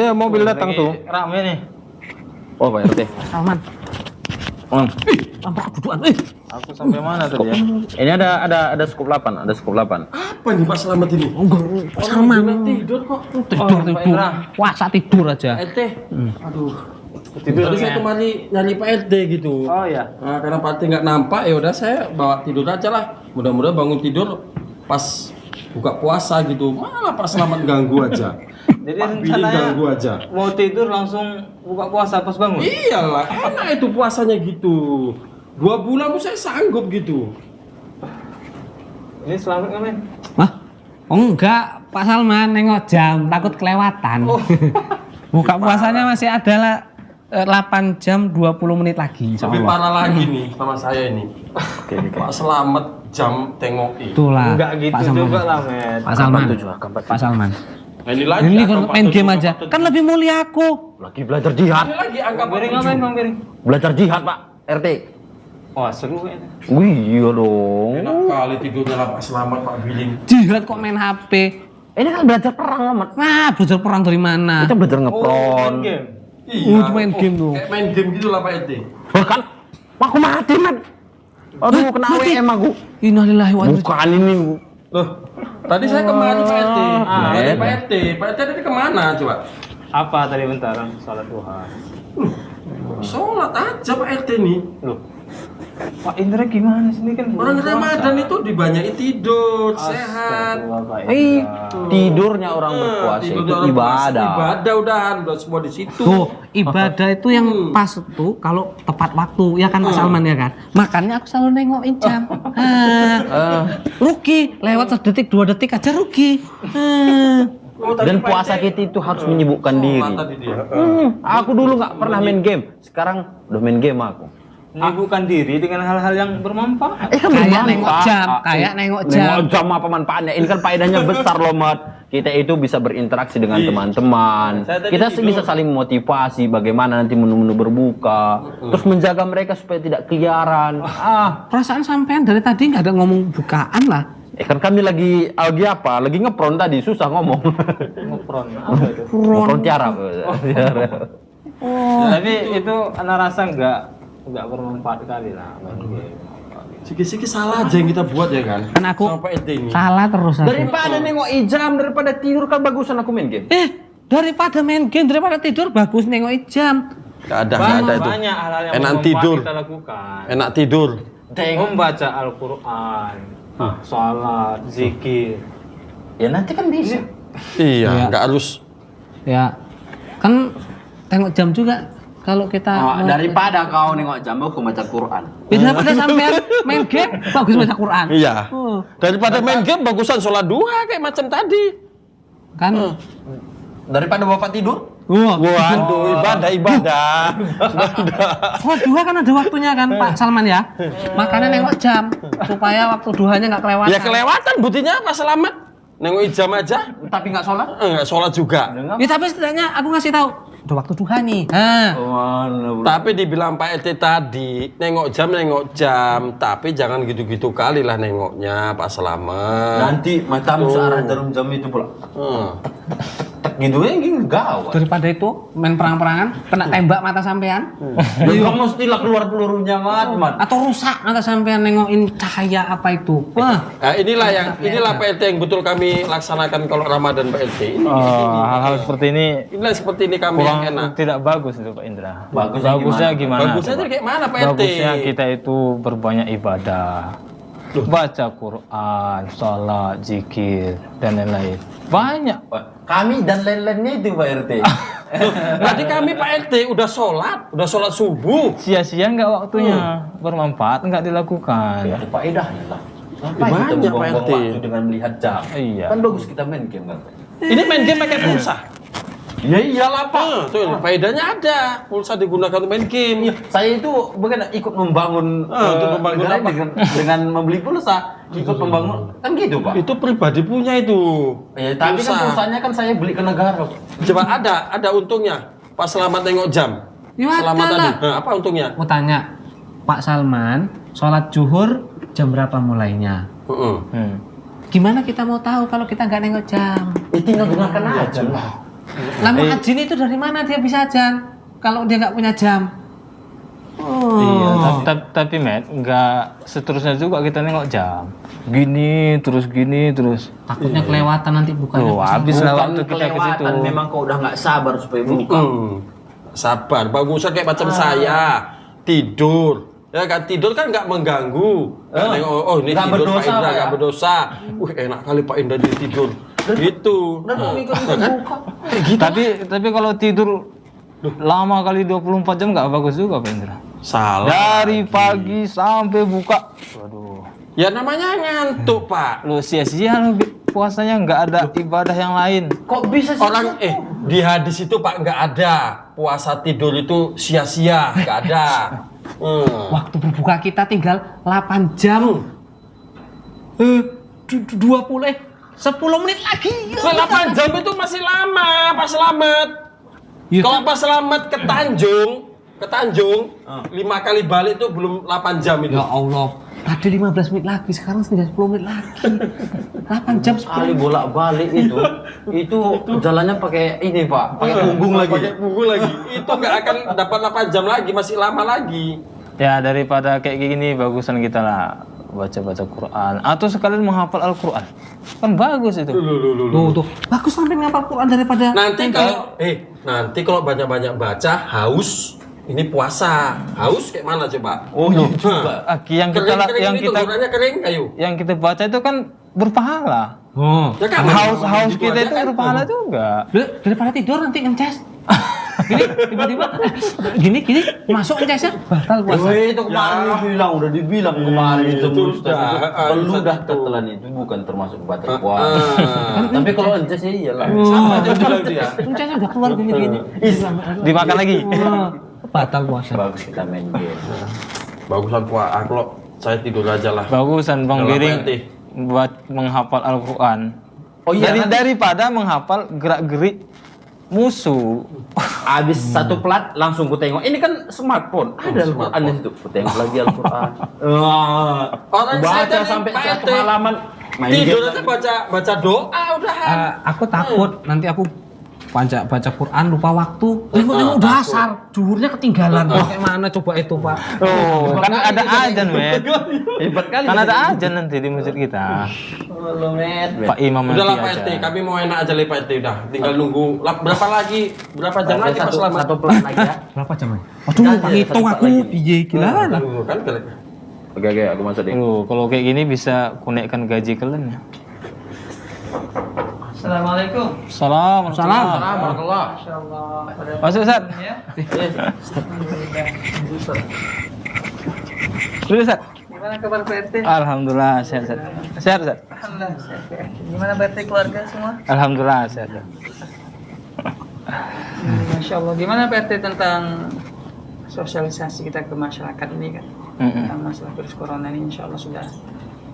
Iya, mobil datang tuh. Rame nih. Oh, Pak RT. Salman. Apa dudukan? Aku sampai mana tadi ya? Ini ada skop 8, ada skop 8. Apa nih Pak Selamat ini? Enggak, Salman. Tidur kok. Tidur. Puasa tidur aja. RT. Aduh. Tadi saya kemari nyari Pak RT gitu. Oh ya. Nah, karena Pak RT nggak nampak, ya udah saya bawa tidur aja lah. Mudah-mudahan bangun tidur pas buka puasa gitu. Malah Pak Selamat ganggu aja. Jadi Pak Billy rencananya ganggu aja. mau tidur langsung buka puasa pas bangun. Iyalah, enak itu puasanya gitu. 2 bulan tuh saya sanggup gitu. Ini selamat nggak men? Hah? Oh enggak, Pak Salman nengok jam, takut kelewatan. Buka puasanya masih ada lah 8 jam 20 menit lagi. Lebih parah lagi nih sama saya ini. Pak Selamat jam tengoki. Itulah. Enggak gitu Pak Salman. juga lah men. Pak Salman. Pak Salman. Nah, ini lagi Ini angka kan main 47, game aja. angka Kan lebih mulia aku. Lagi belajar jihad. Ini lagi angka Bang Piring ngapain Bang Piring? Belajar jihad, Pak RT. Wah seru kayaknya. Wih, iya dong. Enak kali tidurnya lah Pak Selamat, Pak Billing. Jihad kok main HP. Ini kan belajar perang, Mat. Nah, belajar perang dari mana? Kita belajar Oh, ngepron. main game. Itu main game tuh. Kayak main game gitu lah Pak RT. Bahkan aku mati, Mat. Aduh, kena mati? AWM aku. Innalillahi wa inna ilaihi. Bukan ini. Loh, tadi saya kemari Pak RT. Tadi beda. Pak RT. Pak RT tadi kemana coba? Apa tadi bentar? Salat duha. Sholat aja Pak RT nih. Loh. Pak Indra gimana sih ini kan Orang bulan Ramadan puasa. itu dibanyakin tidur, sehat. Astagfirullah, Pak Eh, Indra. tidurnya orang berpuasa Tidur itu orang puasa, ibadah. Ibadah udah semua di situ. Tuh, ibadah itu yang pas tuh kalau tepat waktu, ya kan Pak Salman ya kan? Makanya aku selalu nengokin jam. Rugi, lewat 1 detik, 2 detik aja rugi. Dan puasa kita itu harus menyibukkan diri. Sholat tadi dia. Aku dulu nggak pernah main game. Sekarang udah main game aku. Menyibukkan diri dengan hal-hal yang bermanfaat. Kan Kayak bermanfaat. nengok jam, kayak nengok jam. Nengok jam apa manfaatnya? Ini kan faedahnya besar loh, Mat. Kita itu bisa berinteraksi dengan teman-teman. Saya tadi Kita tidur. bisa saling memotivasi bagaimana nanti menu-menu berbuka. Terus menjaga mereka supaya tidak keliaran. Perasaan sampean dari tadi nggak ada ngomong bukaan lah. Kan kami lagi apa? Lagi ngepron tadi, susah ngomong. Ngepron apa itu? Ngepron tiarap. Tapi itu anak rasa nggak bermanfaat kali lah main game. Sikit-sikit salah aja yang kita buat ya kan. Kan aku Sama Pak RT ini. salah terus aku. Daripada nengok jam, daripada tidur kan bagusan aku main game. Daripada main game, daripada tidur bagus nengok jam. Nggak ada itu. Banyak hal-hal yang Enak bermanfaat tidur. kita lakukan. Enak tidur. Membaca Al-Quran, sholat, zikir. Ya nanti kan bisa. Iya, nggak harus. Ya, kan tengok jam juga kalau kita mau- Daripada kau nengok jam, aku baca Quran. daripada sampean main game bagus baca Quran. Iya. Oh, Daripada main game bagusan sholat duha kayak macam tadi. kan Daripada bapak tidur? Waduh, ibadah. sholat duha kan ada waktunya kan Pak Salman ya. Makanya nengok jam supaya waktu duhanya nggak kelewatan. Ya kelewatan buktinya apa selamat? Nengok jam aja. Tapi nggak sholat? Enggak sholat juga. Ya tapi setidaknya aku ngasih tahu udah waktu duha nih. Tapi dibilang Pak RT tadi, nengok jam, tapi jangan gitu-gitu kali lah nengoknya Pak Selamat. Nanti matamu searah jarum jam itu pula. Gitu ya, gawat. Daripada itu main perang-perangan kena tembak mata sampean Kamu mestilah keluar pelurunya, Mat. atau rusak mata sampean nengokin cahaya apa itu. Wah, Nah, inilah Pak RT yang betul kami laksanakan kalau Ramadan Pak RT. Hal-hal seperti ini Inilah seperti ini kami kurang yang enak. tidak bagus itu Pak Indra. Bagusnya gimana? Bagusnya coba? jadi kayak mana Pak RT? Bagusnya kita itu berbanyak ibadah, baca Quran, sholat, zikir, dan lain-lain. Banyak. Kami dan lain-lainnya itu, Pak RT. Tadi kami Pak RT udah sholat subuh. Sia-sia nggak waktunya, bermanfaat nggak dilakukan. Ya, faedahnya lah. Banyak, Ngapain kita Pak buang-buang RT. waktu dengan melihat jam? Iya. Kan bagus kita main game kan. Ini main game pakai pulsa. Ya iyalah, Pak. Tuh, faedahnya ada. Pulsa digunakan untuk main game. Saya itu bukan ikut membangun untuk membangun negara apa? dengan membeli pulsa, ikut membangun kan gitu, Pak. Itu pribadi punya itu. Ya, tapi kan pulsanya kan saya beli ke negara. Coba ada untungnya. Pak Selamat tengok jam. Ya, Selamat ada tadi. lah. Nah, apa untungnya? aku tanya Pak Salman, sholat zuhur jam berapa mulainya? Heeh. Gimana kita mau tahu kalau kita nggak nengok jam? Tinggal gunakan aja lah. Lah muadzin itu dari mana dia bisa azan? Kalau dia nggak punya jam. Oh. Iya, tapi Matt, nggak seterusnya juga kita nengok jam. Gini terus. Takutnya kelewatan nanti bukannya. Loh, habis lah Bukan waktu kita ke situ. kelewatan, memang kau udah nggak sabar supaya buka. Sabar, bagusan kayak macam saya tidur. Ya kan tidur kan nggak mengganggu. Ini Nggak tidur Pak berdosa, Indra Pak, ya? nggak berdosa. Enak kali Pak Indra dia tidur. Gitu. Udah mau ikut-ikut buka. Tapi kalau tidur lama kali 24 jam nggak bagus juga Pak Indra. Salah. Dari pagi sampai buka. Waduh. Ya namanya ngantuk Pak. Lu sia-sia lu puasanya nggak ada ibadah yang lain. Kok bisa sih? Orang di hadis itu Pak nggak ada puasa tidur itu sia-sia, nggak ada. Waktu berbuka kita tinggal 8 jam. 10 menit lagi. 8 jam itu masih lama, Pak Selamat. Ya, Kalau Pak Selamat ke Tanjung, 5 kali balik itu belum 8 jam itu. Ya Allah, tadi 15 menit lagi, sekarang tinggal 10 menit lagi. 8 jam Sekali 10 bolak-balik itu jalannya pakai ini Pak, pakai punggung lagi. Pakai punggung lagi. Itu nggak akan dapat 8 jam lagi, masih lama lagi. Ya daripada kayak gini bagusan kita lah baca-baca Quran atau sekalian menghafal Al-Quran. Kan bagus itu. Tuh, bagus sampai ngapal Quran daripada Nanti kalau banyak-banyak baca haus, ini puasa. Haus kayak mana coba? Oh, juga. Yang kita kering kayu. yang kita baca itu kan berpahala. Oh, Ya kan? Haus Gitu kita aja itu kan? berpahala juga. daripada tidur nanti ngeces. Gini, tiba-tiba gini masuk ngecesnya batal puasa. Woi, itu kemarin udah dibilang kemarin itu perlu dah tetelan itu bukan termasuk batal puasa. Tapi kalau ente sih iyalah. Sama aja bilang dia. Ngecesnya udah keluar gini. Dimakan lagi. Batal puasa. Bagus kita main game. Bagusan puasa. Kalau saya tidur aja lah. Bagusan Bang Dalam Giring hati. buat menghafal Al-Quran. Oh iya, Daripada menghafal gerak-gerik musuh. Habis satu plat langsung ku tengok. Ini kan smartphone. Ada Al-Qur'an di situ. Ku tengok lagi Al-Qur'an. Orang saya Baca tadi sampai Pak satu RT. halaman. Main Tidur game. aja baca doa udahan. Aku takut nanti aku baca Quran lupa waktu. Nengok udah asar, zuhurnya ketinggalan. Bagaimana coba itu, Pak? Oh, kan ada azan, Met. Hebat kali. Kan ada azan nanti di masjid kita. Halo, Met. Pak Imam nanti Udahlah Pak aja. RT, kami mau enak aja lah Pak RT udah. Tinggal nunggu berapa jam lagi Pak Selamat? Satu plat lagi ya. Berapa jam? Aduh, ngitung aku piye gila. Tunggu kan kali. Oke, aku masuk deh. Loh, kalau kayak gini bisa kunekkan gaji kalian ya. Assalamualaikum. Salam. Warahmatullah. Insyaallah. Masuk, Ustaz. Ya. Dulu, Ustaz. Gimana kabar Pak RT? Alhamdulillah, sehat, Ustaz. Sehat, Ustaz. Alhamdulillah. Gimana Pak RT keluarga semua? Alhamdulillah, sehat. Masya Allah. Gimana Pak RT tentang sosialisasi kita ke masyarakat ini kan? Tentang masalah virus corona ini insya Allah sudah.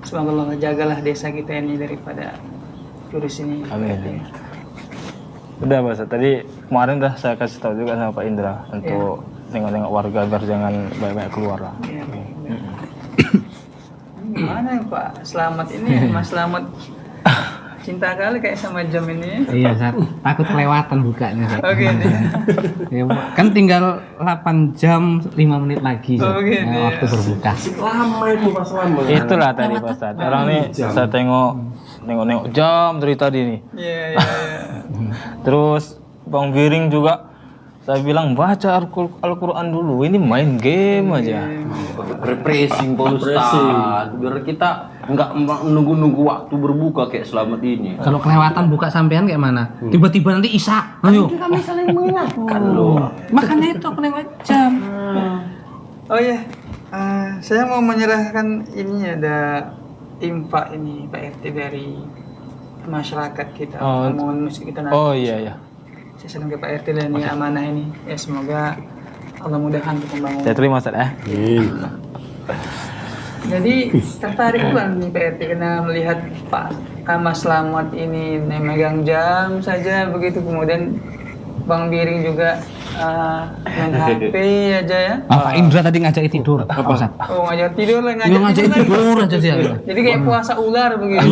Semoga Allah jagalah desa kita ini daripada virus ini. Pak Amin. RT. Udah, Pak Ustaz. Tadi kemarin udah saya kasih tahu juga sama Pak Indra untuk nengok-nengok warga biar jangan banyak-banyak keluar lah. Iya, gimana ya Pak Selamat ini? Mas Selamat cinta kali kayak sama jam ini. Iya, Sat. Takut kelewatan bukanya, Sat. Oke deh. Ya, kan tinggal 8 jam 5 menit lagi, Sat. Oke, deh. Waktu berbuka. Lama itu Pak Selamat. Itulah tadi Pak Ustaz. Orang nih saya nengok jam dari tadi nih. Iya. Terus Bang Biring juga saya bilang baca Al-Quran dulu. Ini main game aja. Refreshing Pak Ustaz. Biar kita nggak menunggu-nunggu waktu berbuka kayak Selamat ini. Kalau kelewatan buka sampean kayak mana? Tiba-tiba nanti Isya. Ayo. Kami saling mengingatkan loh. Makanya itu aku nengok jam. Oh iya, saya mau menyerahkan ini ada infak ini Pak RT dari masyarakat kita, rombongan masjid kita nanti. Oh iya. Saya sedang ke Pak RT dan ini amanah ini. Ya semoga Allah mudahkan untuk membangun. Saya terima Ustaz ya. Jadi tertarik banget nih Pak RT karena melihat Pak Mas Selamat ini memegang jam saja begitu, kemudian Bang Biring juga main HP aja ya. Pak Indra tadi ngajak tidur. Pak Ustaz. Oh ngajak tidur lah, Dia ngajak lagi. tidur aja dia. Jadi kayak puasa ular begitu.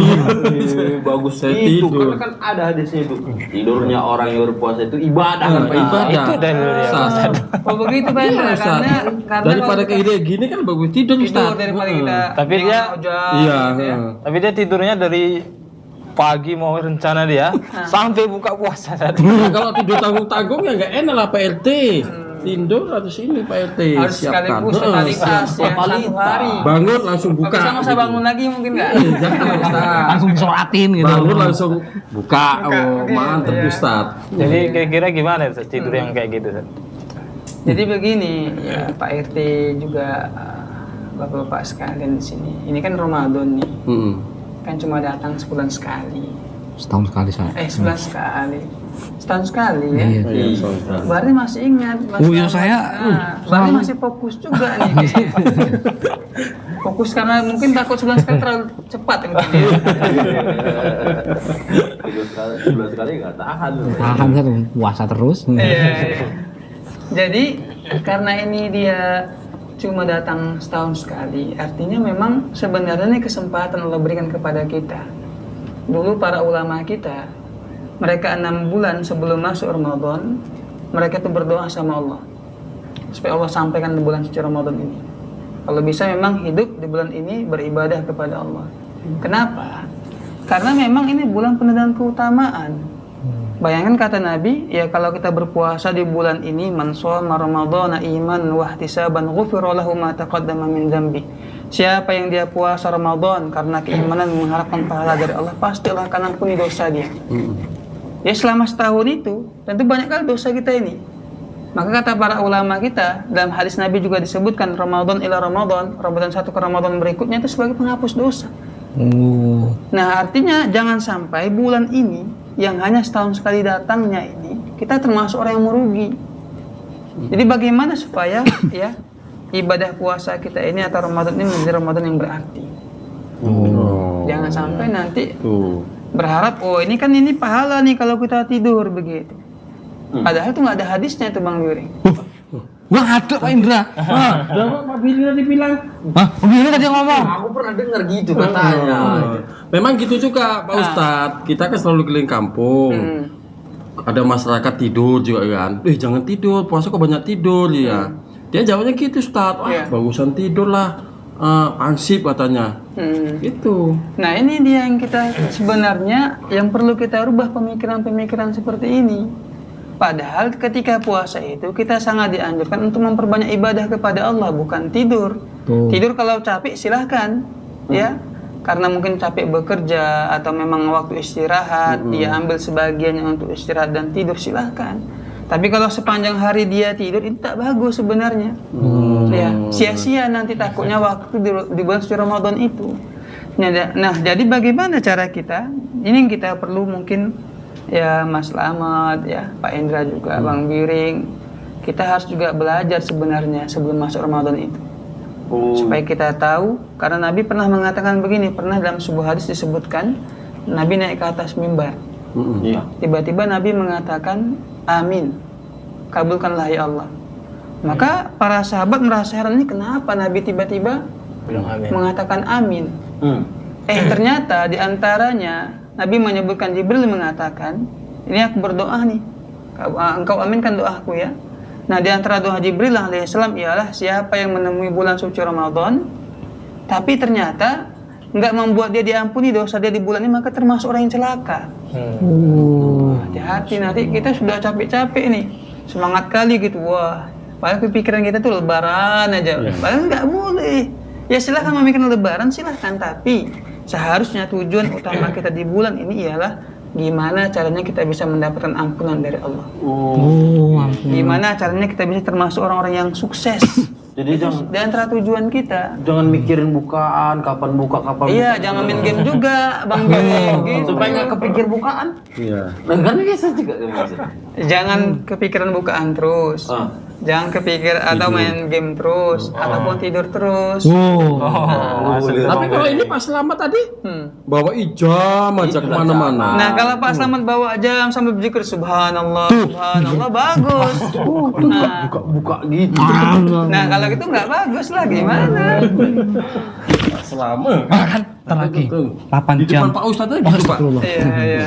Bagus Saya itu tidur. karena kan ada hadisnya itu. Tidurnya orang yang berpuasa itu ibadah kan Pak. Ibadah. Itu dalilnya. Ustaz. Oh begitu Pak Indra, Iya, Ustaz. karena Daripada kalau kayak ide gini kan bagus tidur tidur Ustaz. daripada kita Tapi dia- ojol, Iya, gitu ya. Tapi dia tidurnya dari pagi mau rencana dia sampai buka puasa. Nah, kalau tidur tanggung-tanggung ya nggak enak lah Pak RT. Tidur atau sini Pak RT. Harus sekaligus totalitas ya, satu hari. Bangun langsung buka. Bisa masa bangun lagi mungkin nggak? Jangan Ustaz. Langsung disolatin gitu. Bangun langsung buka. Oh, Oke, mantep iya. Ustaz. Jadi kira-kira gimana Ustaz, tidur yang kayak gitu Ustaz? Jadi begini ya Pak RT juga bapak-bapak sekalian di sini. Ini kan Ramadan nih, Mm-mm. kan cuma datang sebulan sekali. Setahun sekali saya. Sebulan sekali. Setahun sekali ya. Iya. Iya, Ustaz. Berarti masih ingat. Mas Oh, iya, Ahmad. saya, Berarti masih fokus juga nih. Fokus karena mungkin takut sebulan sekali terlalu cepat mungkin ya. Sebelah sekali nggak tahan. Tahan satu puasa terus. Iya. Jadi karena ini dia cuma datang setahun sekali, artinya memang sebenarnya ini kesempatan Allah berikan kepada kita. Dulu para ulama kita, mereka 6 bulan sebelum masuk Ramadan, mereka tuh berdoa sama Allah supaya Allah sampaikan di bulan suci Ramadan ini. Kalau bisa memang hidup di bulan ini beribadah kepada Allah. Kenapa? Karena memang ini bulan penuh dengan keutamaan. Bayangkan kata Nabi, ya kalau kita berpuasa di bulan ini, man shoma ramadhana iman wa ihtisaban ghufira lahu ma taqaddama min dzambi. Siapa yang dia puasa Ramadan karena keimanan mengharapkan pahala dari Allah, pasti Allah akan ampuni dosa dia. Ya selama setahun itu, tentu banyak kali dosa kita ini. Maka kata para ulama kita, dalam hadis Nabi juga disebutkan Ramadan ila Ramadan, Ramadan satu ke Ramadan berikutnya itu sebagai penghapus dosa. Oh. Nah artinya jangan sampai bulan ini yang hanya setahun sekali datangnya ini kita termasuk orang yang merugi. Jadi bagaimana supaya ya ibadah puasa kita ini atau Ramadan ini menjadi Ramadan yang berarti. Jangan sampai nanti Tuh. berharap oh ini kan ini pahala nih kalau kita tidur begitu. Padahal itu nggak ada hadisnya itu Bang Biring. Wah ada Pak Indra. Pak Billy tadi bilang. Hah? Begini tadi ngomong. Aku pernah dengar gitu katanya. Memang gitu juga Pak Ustadz. Kita kan selalu keliling kampung. Ada masyarakat tidur juga kan. Jangan tidur, puasa kok banyak tidur ya. Dia jawabnya gitu Ustadz. Wah, Iya. bagusan tidur lah. Pansip katanya. Gitu. Nah ini dia yang kita sebenarnya yang perlu kita rubah pemikiran-pemikiran seperti ini. Padahal ketika puasa itu kita sangat dianjurkan untuk memperbanyak ibadah kepada Allah, bukan tidur. Tidur kalau capek silahkan, ya. Karena mungkin capek bekerja atau memang waktu istirahat, dia ambil sebagiannya untuk istirahat dan tidur silahkan. Tapi kalau sepanjang hari dia tidur itu tak bagus sebenarnya. Ya, sia-sia nanti takutnya waktu di bulan suci Ramadan itu. Nah, jadi bagaimana cara kita? Ini yang kita perlu mungkin ya Mas Slamet, ya Pak Indra juga, Bang Biring. Kita harus juga belajar sebenarnya sebelum masuk Ramadan itu. Supaya kita tahu, karena Nabi pernah mengatakan begini, pernah dalam sebuah hadis disebutkan, Nabi naik ke atas mimbar. Iya. Tiba-tiba Nabi mengatakan, amin, kabulkanlah ya Allah. Maka para sahabat merasa heran, ini kenapa Nabi tiba-tiba mengatakan amin. Ternyata diantaranya Nabi menyebutkan, Jibril mengatakan, ini aku berdoa nih, engkau aminkan doaku ya. Nah di antara doa Jibril alaihissalam ialah siapa yang menemui bulan suci Ramadan, tapi ternyata nggak membuat dia diampuni dosa dia di bulan ini, maka termasuk orang yang celaka. Hati-hati, nanti kita sudah capek-capek nih, semangat kali gitu, wah, padahal pikiran kita tuh lebaran aja, padahal nggak boleh. Ya silahkan memikirkan lebaran, silahkan, tapi seharusnya tujuan utama kita di bulan ini ialah gimana caranya kita bisa mendapatkan ampunan dari Allah. Gimana caranya kita bisa termasuk orang-orang yang sukses. Jadi Di antara tujuan kita. jangan mikirin bukaan, kapan buka, kapan Iya, buka. jangan main game juga, Bang Biring. Gitu. Supaya nggak kepikir bukaan. Iya. Nah kan bisa juga bisa. Jangan kepikiran bukaan terus. Jangan kepikir atau main game terus ataupun tidur terus. Tapi kalau ini Pak Selamat tadi bawa ijam aja kemana-mana. Nah, kalau Pak Selamat bawa jam sambil berzikir subhanallah, subhanallah bagus. Nah, Buka gitu. nah, kalau gitu nggak bagus lah gimana? Pak Selamat. Kan lagi Betul. 8 Di jam. depan Pak Ustadz aja gitu Pak. Iya, iya.